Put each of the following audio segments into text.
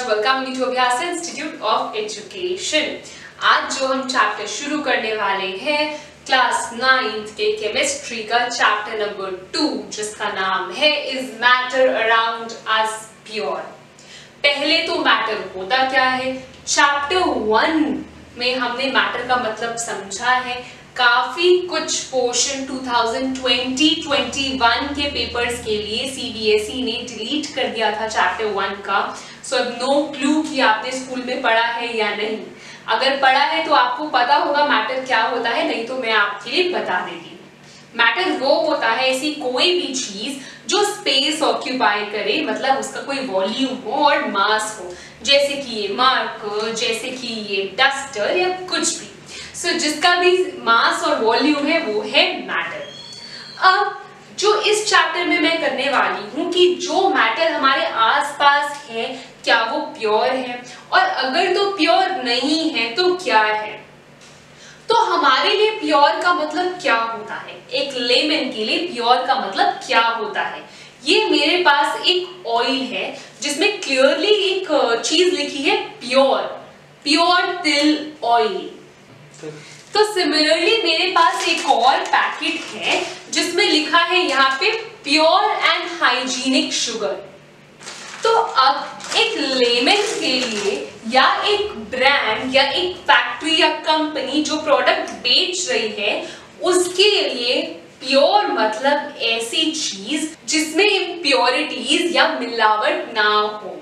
Welcome you to अभ्यास institute of education. आज जो हम चैप्टर शुरू करने वाले हैं क्लास 9th के केमिस्ट्री का चैप्टर नंबर 2 जिसका नाम है is matter around us pure. पहले तो मैटर होता क्या है, चैप्टर 1 में हमने मैटर का मतलब समझा है। काफी कुछ पोर्शन 2020-21 के पेपर्स के लिए सीबीएसई ने डिलीट कर दिया था चैप्टर 1 का। सो अब नो क्लू कि आपने स्कूल में पढ़ा है या नहीं। अगर पढ़ा है तो आपको पता होगा मैटर क्या होता है, नहीं तो मैं आपके लिए बता देती हूँ। मैटर वो होता है ऐसी कोई भी चीज जो स्पेस ऑक्यूपाई करे, मतलब उसका कोई वॉल्यूम हो और मास हो, जैसे कि ये मार्कर, जैसे कि ये डस्टर या कुछ भी। सो जिसका भी मास और वॉल्यूम है वो है मैटर। अब जो इस चैप्टर में मैं करने वाली हूँ कि जो मैटर हमारे आसपास है क्या वो प्योर है, और अगर तो प्योर नहीं है तो क्या है। तो हमारे लिए प्योर का मतलब क्या होता है, एक लेमन के लिए प्योर का मतलब क्या होता है। ये मेरे पास एक ऑयल है जिसमें क्लियरली एक चीज लिखी है प्योर, प्योर तिल ऑयल। तो सिमिलरली मेरे पास एक और पैकेट है जिसमें लिखा है यहाँ पे प्योर एंड हाइजीनिक शुगर। तो अब एक लेमन के लिए या एक ब्रांड या एक फैक्ट्री या कंपनी जो प्रोडक्ट बेच रही है उसके लिए प्योर मतलब ऐसी चीज जिसमें इम्प्योरिटीज या मिलावट ना हो,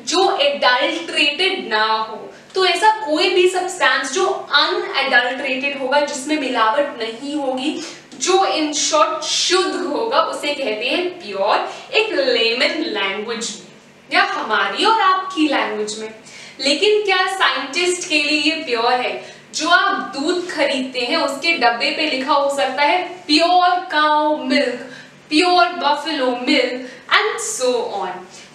जो एडल्ट्रेटेड ना हो। तो ऐसा कोई भी सब्सटेंस जो अनएडल्ट्रेटेड होगा, जिसमें मिलावट नहीं होगी, जो इन शॉर्ट शुद्ध होगा, उसे कहते हैं प्योर। एक लेमन लैंग्वेज में या हमारी और आपकी लैंग्वेज में। लेकिन क्या साइंटिस्ट के लिए ये प्योर है? जो आप दूध खरीदते हैं उसके डब्बे पे लिखा हो सकता है pure cow milk, pure buffalo milk and so on.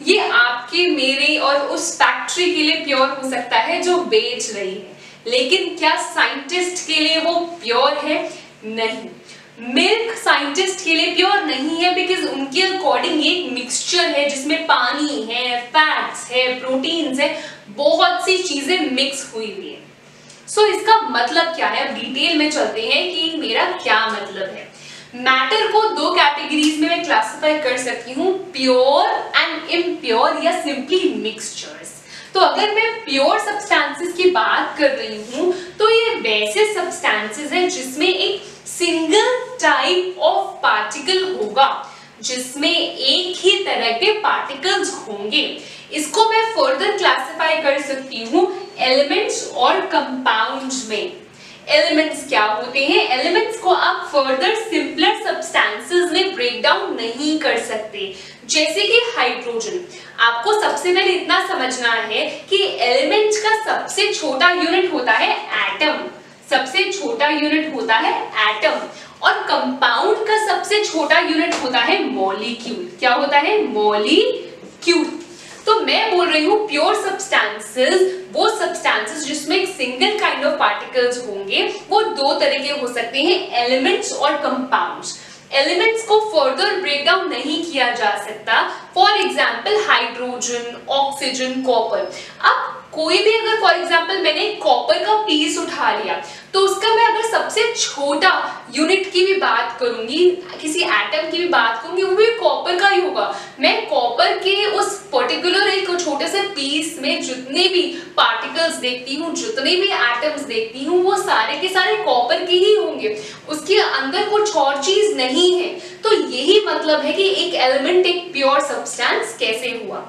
ये आपके, मेरे और उस फैक्ट्री के लिए प्योर हो सकता है जो बेच रही है, लेकिन क्या साइंटिस्ट के लिए वो प्योर है? नहीं। मिल्क साइंटिस्ट के लिए प्योर नहीं है बिकॉज उनके अकॉर्डिंग ये एक मिक्सचर है जिसमें पानी है, फैट्स है, प्रोटीन्स है, बहुत सी चीजें मिक्स हुई हुई है। सो इसका मतलब क्या है? अब डिटेल में चलते हैं कि मेरा क्या मतलब है। मैटर को दो कैटेगरीज में मैं क्लासिफाई कर सकती हूँ, प्योर एंड इम्प्योर या सिंपली मिक्सचर्स। तो अगर मैं प्योर सब्सटेंसेस की बात कर रही हूँ तो ये वैसे सब्सटेंसेस हैं जिसमें एक सिंगल टाइप ऑफ पार्टिकल होगा, जिसमें एक ही तरह के पार्टिकल्स होंगे। इसको मैं फर्दर क्लासिफाई कर सकती हूँ एलिमेंट्स और कंपाउंड्स में। एलिमेंट्स क्या होते हैं? एलिमेंट्स को आप फर्दर सिंपलर सब्सटेंसेस में ब्रेक डाउन नहीं कर सकते, जैसे कि हाइड्रोजन। आपको सबसे पहले इतना समझना है कि एलिमेंट्स का सबसे छोटा यूनिट होता है एटम, सबसे छोटा यूनिट होता है एटम, और कंपाउंड का सबसे छोटा यूनिट होता है मॉलिक्यूल। क्या होता है? मॉलिक्यूल। तो मैं बोल रही हूँ प्योर सब्सटेंसेस वो सब्सटेंसेस जिसमें एक सिंगल काइंड ऑफ पार्टिकल्स होंगे, वो दो तरह के हो सकते हैं, एलिमेंट्स और कंपाउंड्स। एलिमेंट्स को फर्दर ब्रेक डाउन नहीं किया जा सकता। For example hydrogen, oxygen, copper. अब कोई भी अगर फॉर एग्जाम्पल मैंने कॉपर का पीस उठा लिया तो उसका मैं अगर सबसे छोटा यूनिट की भी बात करूंगी, किसी एटम की भी बात करूंगी, वो भी कॉपर का ही होगा। मैं कॉपर के उस पर्टिकुलर एक छोटे से पीस में जितने भी पार्टिकल्स देखती हूँ, जितने भी एटम्स देखती हूँ, वो सारे के सारे कॉपर के ही होंगे, उसके अंदर कुछ और चीज नहीं है। तो यही मतलब है कि एक एलिमेंट एक प्योर सब्सटेंस कैसे हुआ।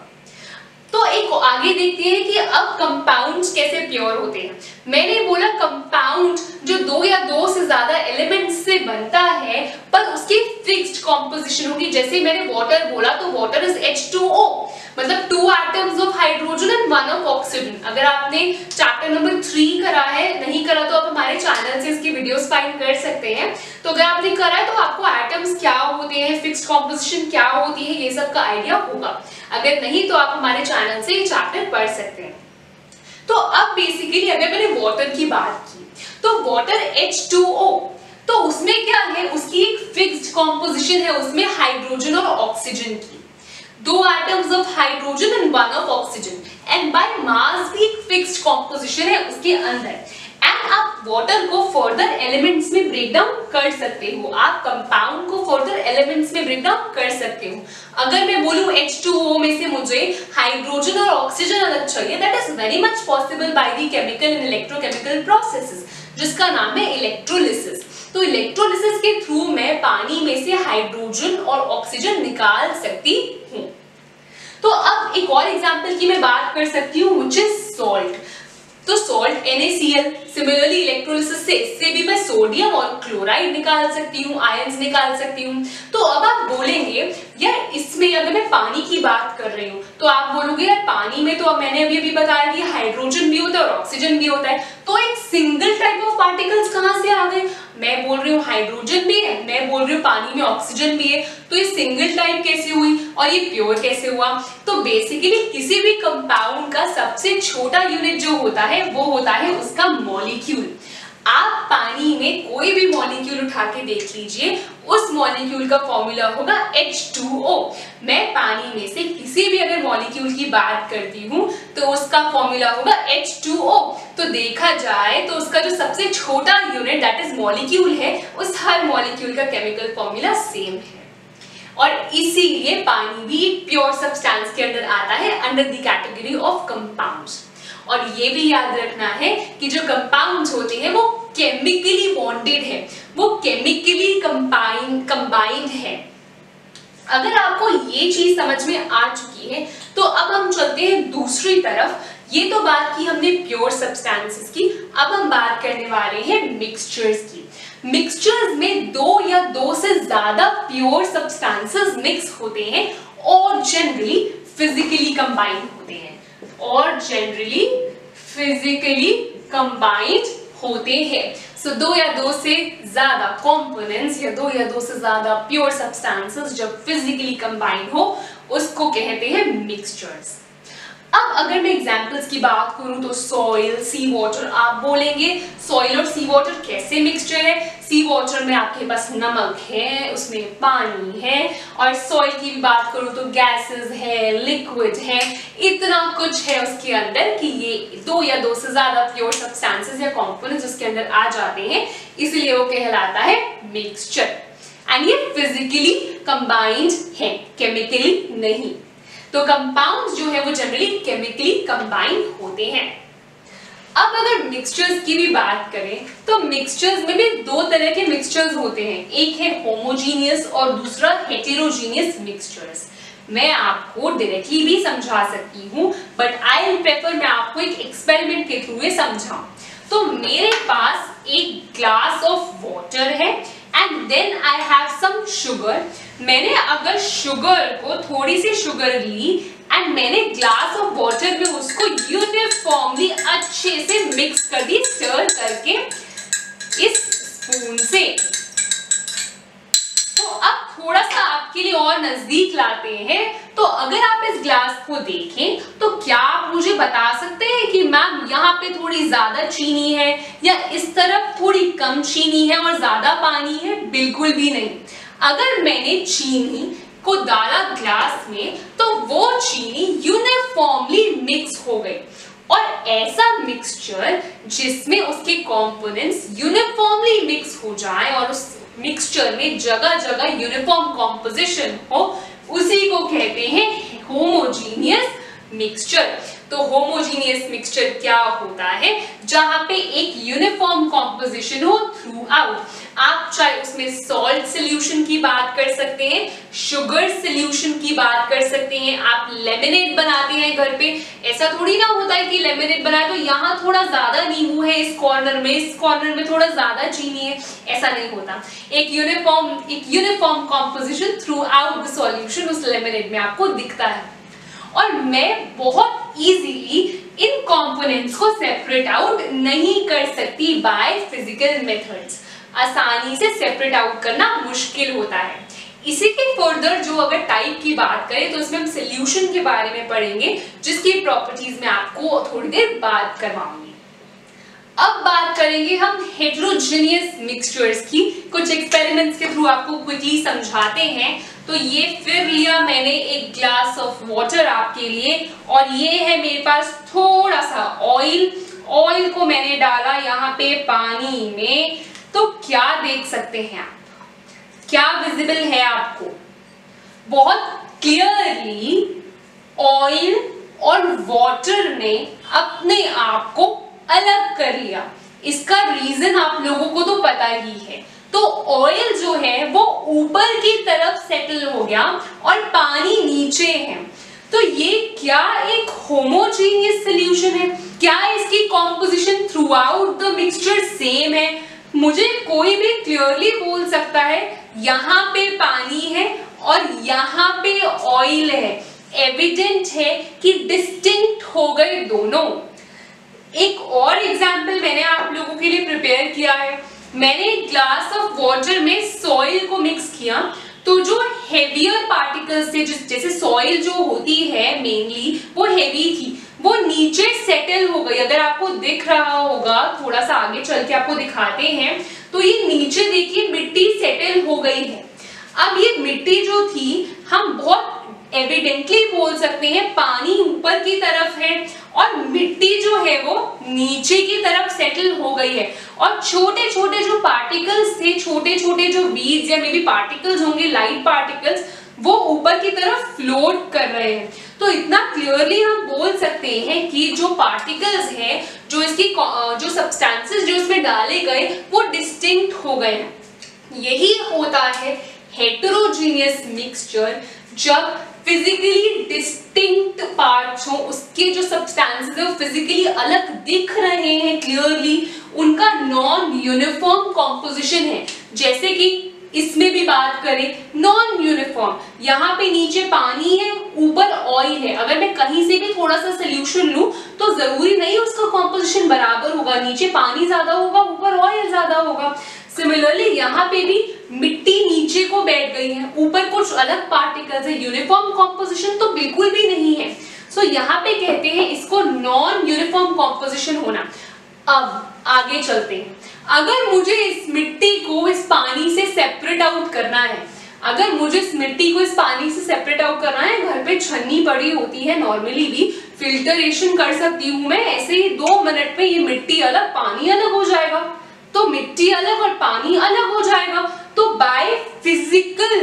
तो एक आगे देखते हैं कि अब कंपाउंड्स कैसे प्योर होते हैं। मैंने बोला कंपाउंड जो दो या दो से ज्यादा एलिमेंट्स से बनता है पर उसकी फिक्स्ड कॉम्पोजिशन होगी। जैसे मैंने वाटर बोला तो वाटर इज H2O, मतलब 2 atoms of hydrogen and 1 of oxygen. अगर आपने चैप्टर नंबर 3 करा है, नहीं करा तो आप हमारे चैनल से इसकी वीडियोस फाइंड कर सकते हैं। तो अगर आपने करा है तो आपको एटम्स क्या होते हैं, फिक्स्ड कॉम्पोजिशन क्या होती है, ये सब का आइडिया होगा। अगर नहीं तो आप हमारे चैनल से ये चैप्टर पढ़ सकते हैं। तो अब बेसिकली अगर मैंने वाटर की बात की तो वाटर H2O, तो उसमें क्या है, उसकी एक फिक्स्ड कॉम्पोजिशन है, उसमें हाइड्रोजन और ऑक्सीजन की। 2 atoms of hydrogen and 1 of oxygen, and by mass भी एक फिक्स्ड कॉम्पोजिशन है उसके अंदर। एंड आप वाटर को फर्दर एलिमेंट्स में ब्रेक डाउन कर सकते हो, आप कंपाउंड को फर्दर एलिमेंट्स में ब्रेक डाउन कर सकते हो। अगर मैं बोलूं H2O में से मुझे हाइड्रोजन और ऑक्सीजन अलग चाहिए, that is very much possible by the chemical and electrochemical processes, जिसका नाम है इलेक्ट्रोलिसिस। तो इलेक्ट्रोलिसिस के थ्रू मैं पानी में से हाइड्रोजन और ऑक्सीजन निकाल सकती हूँ। तो अब एक और एग्जांपल की मैं बात कर सकती हूँ, व्हिच इज सॉल्ट। तो सॉल्ट NaCl, सिमिलरली इलेक्ट्रोलिसिस से इससे भी मैं सोडियम और क्लोराइड निकाल सकती हूँ, आयंस निकाल सकती हूँ। तो अब आप बोलेंगे यार इसमें अगर मैं पानी की बात कर रही हूँ तो आप बोलोगे यार पानी में तो अब मैंने अभी बताया कि हाइड्रोजन भी होता है और ऑक्सीजन भी होता है, तो एक सिंगल टाइप ऑफ पार्टिकल्स कहाँ से आ गए? मैं बोल रही हूँ हाइड्रोजन भी है, मैं बोल रही हूँ पानी में ऑक्सीजन भी है, तो ये सिंगल टाइप कैसे हुई और ये प्योर कैसे हुआ? तो बेसिकली किसी भी कंपाउंड का सबसे छोटा यूनिट जो होता है वो होता है उसका मॉलिक्यूल। आप पानी में कोई भी मॉलिक्यूल उठा के देख लीजिए, उस मॉलिक्यूल का फॉर्मूला होगा H2O। मैं पानी में से किसी भी अगर मॉलिक्यूल की बात करती हूँ तो उसका फॉर्मूला होगा H2O। तो देखा जाए तो उसका जो सबसे छोटा यूनिट दैट इज मॉलिक्यूल है, उस हर मॉलिक्यूल का केमिकल फॉर्मूला सेम है, और इसीलिए पानी भी एक प्योर सब्सटेंस के अंदर आता है, under the category of compounds. और ये भी याद रखना है कि जो कंपाउंड्स होते हैं वो केमिकली बॉन्डेड है, वो केमिकली कंबाइंड है। अगर आपको ये चीज समझ में आ चुकी है तो अब हम चलते हैं दूसरी तरफ। ये तो बात की हमने प्योर सब्सटेंसेस की, अब हम बात करने वाले हैं मिक्सचर्स की। मिक्सचर्स में 2 या 2 से ज्यादा प्योर सब्सटेंसेस मिक्स होते हैं और जनरली फिजिकली कंबाइंड होते हैं, और जनरली फिजिकली कंबाइंड होते हैं। सो 2 या 2 से ज्यादा कंपोनेंट्स या 2 या 2 से ज्यादा प्योर सब्सटेंसेस जब फिजिकली कंबाइंड हो उसको कहते हैं मिक्सचर्स। अब अगर मैं एग्जांपल्स की बात करूं तो सॉइल, सी वाटर, आप बोलेंगे सॉइल और सी वाटर कैसे मिक्सचर है? सी वाटर में आपके पास नमक है, उसमें पानी है, और सॉइल की भी बात करूं तो गैसेस है, लिक्विड है, इतना कुछ है उसके अंदर कि ये 2 या 2 से ज्यादा प्योर सब्सटेंसेस या कंपोनेंट्स उसके अंदर आ जाते हैं, इसलिए वो कहलाता है मिक्सचर। एंड ये फिजिकली कंबाइंड है, केमिकली नहीं। तो कंपाउंड्स जो है वो जनरली केमिकली कंबाइंड होते हैं। अब अगर मिक्सचर्स की भी बात करें तो मिक्सचर्स में भी 2 तरह के मिक्सचर्स होते हैं, एक है होमोजीनियस और दूसरा हेटेरोजीनियस मिक्सचर्स। मैं आपको डायरेक्टली भी समझा सकती हूँ, बट आई विल प्रेफर मैं आपको एक एक्सपेरिमेंट के थ्रू ये समझाऊं। तो मेरे पास एक ग्लास ऑफ वाटर है and then I have some sugar. मैंने अगर शुगर को, थोड़ी सी शुगर ली एंड मैंने ग्लास ऑफ वाटर में उसको यूनिफॉर्मली अच्छे से मिक्स कर दी, स्टर करके इस स्पून से। तो अब थोड़ा सा आपके लिए और नजदीक लाते हैं, तो अगर आप इस ग्लास को देखें तो क्या आप मुझे बता सकते हैं कि मैम यहाँ पे थोड़ी ज्यादा चीनी है या इस तरफ थोड़ी कम चीनी है और ज्यादा पानी है? बिल्कुल भी नहीं। अगर मैंने चीनी को डाला ग्लास में तो वो चीनी यूनिफॉर्मली मिक्स हो गई, और ऐसा मिक्सचर जिसमें उसके कंपोनेंट्स यूनिफॉर्मली मिक्स हो जाए और उस मिक्सचर में जगह जगह यूनिफॉर्म कॉम्पोजिशन हो, उसी को कहते हैं होमोजीनियस मिक्सचर। तो होमोजीनियस मिक्सचर क्या होता है? जहां पे एक यूनिफॉर्म कॉम्पोजिशन हो थ्रू आउट। आप चाहे उसमें सॉल्ट सोल्यूशन की बात कर सकते हैं, शुगर सोल्यूशन की बात कर सकते हैं, आप लेमनेड बनाते हैं घर पे, ऐसा थोड़ी ना होता है कि लेमनेड बनाए तो यहाँ थोड़ा ज्यादा नींबू है इस कॉर्नर में थोड़ा ज्यादा चीनी है, ऐसा नहीं होता। एक uniform composition through out the solution उस लेमनेड में आपको दिखता है, और मैं बहुत इजीली इन कंपोनेंट्स को सेपरेट आउट नहीं कर सकती बाय फिजिकल मेथड्स। आसानी से सेपरेट आउट करना मुश्किल होता है। इसी के फर्दर जो अगर टाइप की बात करें तो इसमें हम सॉल्यूशन के बारे में पढ़ेंगे, जिसकी प्रॉपर्टीज मैं आपको थोड़ी देर बाद करवाऊंगी। अब बात करेंगे हम हेटेरोजेनियस मिक्सचर्स की। कुछ एक्सपेरिमेंट्स के थ्रू आपको क्विकली समझाते हैं। तो ये फिर लिया मैंने एक ग्लास ऑफ वाटर आपके लिए, और ये है मेरे पास थोड़ा सा ऑयल। ऑयल को मैंने डाला यहाँ पे पानी में, तो क्या देख सकते हैं आप, क्या विजिबल है आपको? बहुत क्लियरली ऑयल और वाटर ने अपने आप को अलग कर लिया। इसका रीजन आप लोगों को तो पता ही है। तो ऑयल जो है वो ऊपर की तरफ सेटल हो गया और पानी नीचे है। तो ये क्या एक होमोजेनियस सॉल्यूशन है? क्या इसकी composition through out the mixture same है? मुझे कोई भी क्लियरली बोल सकता है यहाँ पे पानी है और यहाँ पे ऑयल है। एविडेंट है कि डिस्टिंक्ट हो गए दोनों। एक और एग्जाम्पल मैंने आप लोगों के लिए प्रिपेयर किया है। मैंने एक ग्लास ऑफ वाटर में सॉइल को मिक्स किया, तो जो हेवियर पार्टिकल्स थे, जैसे सॉइल जो होती है मेनली वो हेवी थी, वो नीचे सेटल हो गई। अगर आपको दिख रहा होगा, थोड़ा सा आगे चल के आपको दिखाते हैं, तो ये नीचे देखिए मिट्टी सेटल हो गई है। अब ये मिट्टी जो थी, हम बहुत एविडेंटली बोल सकते हैं पानी ऊपर की तरफ है और मिट्टी जो है वो नीचे की तरफ सेटल हो गई है। और छोटे छोटे जो पार्टिकल्स थे, छोटे छोटे जो बीड्स या मे बी पार्टिकल्स होंगे, लाइट पार्टिकल्स, वो ऊपर की तरफ फ्लोट कर रहे हैं। तो इतना क्लियरली हम बोल सकते हैं कि जो पार्टिकल्स हैं, जो इसकी जो सब्सटेंसेस जो इसमें डाले गए, वो डिस्टिंक्ट हो गए हैं। यही होता है हेटेरोजीनियस मिक्सचर, जब फिजिकली डिस्टिंक्ट पार्ट्स हो, उसके जो सब्सटेंसेस है वो फिजिकली अलग दिख रहे हैं क्लियरली, उनका नॉन यूनिफॉर्म कॉम्पोजिशन है। जैसे कि इसमें भी बात करें नॉन यूनिफॉर्म, यहाँ पे नीचे पानी है, ऊपर ऑयल है। अगर मैं कहीं से भी थोड़ा सा सोल्यूशन लूं तो जरूरी नहीं उसका कॉम्पोजिशन बराबर होगा, नीचे पानी ज्यादा होगा, ऊपर ऑयल ज्यादा होगा। सिमिलरली यहाँ पे भी मिट्टी नीचे को बैठ गई है, ऊपर कुछ अलग पार्टिकल्स है, यूनिफॉर्म कॉम्पोजिशन तो बिल्कुल भी नहीं है। सो यहाँ पे कहते हैं इसको नॉन यूनिफॉर्म कॉम्पोजिशन होना। अब आगे चलते हैं। अगर मुझे इस मिट्टी को इस पानी से सेपरेट आउट करना है, अगर मुझे इस मिट्टी को इस पानी से सेपरेट आउट करना है, घर पे छन्नी पड़ी होती है, नॉर्मली भी फिल्टरेशन कर सकती हूँ मैं, ऐसे ही 2 मिनट में ये मिट्टी अलग पानी अलग हो जाएगा। तो मिट्टी अलग और पानी अलग हो जाएगा। तो by physical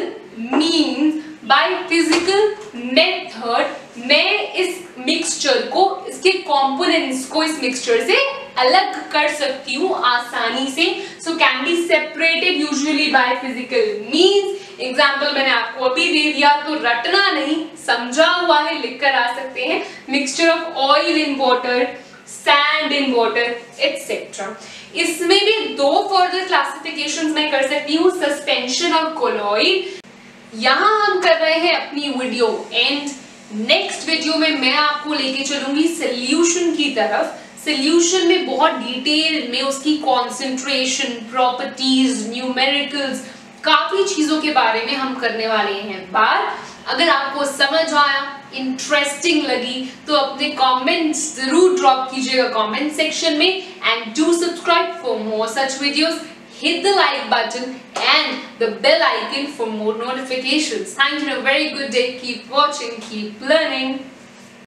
means, by physical method मैं इस मिक्सचर को, इसके कंपोनेंट्स को इस मिक्सचर से अलग कर सकती हूँ आसानी से। So can be separated usually by physical means. Example मैंने आपको अभी दे दिया, तो रटना नहीं, समझा हुआ है, लिख कर आ सकते हैं। Mixture of oil in water, sand in water, etcetera. इसमें भी 2 फर्दर क्लासिफिकेशंस मैं कर सकती हूँ, सस्पेंशन और कोलॉइड। यहाँ हम कर रहे हैं अपनी वीडियो एंड। नेक्स्ट वीडियो में मैं आपको लेके चलूंगी सॉल्यूशन की तरफ। सॉल्यूशन में बहुत डिटेल में उसकी कॉन्सेंट्रेशन, प्रॉपर्टीज, न्यूमेरिकल्स, काफी चीजों के बारे में हम करने वाले हैं बात। अगर आपको समझ आया, इंटरेस्टिंग लगी, तो अपने कमेंट्स जरूर ड्रॉप कीजिएगा कमेंट सेक्शन में। And do subscribe for more such videos. Hit the like button and the bell icon for more notifications. Thank you and a very good day. Keep watching, keep learning.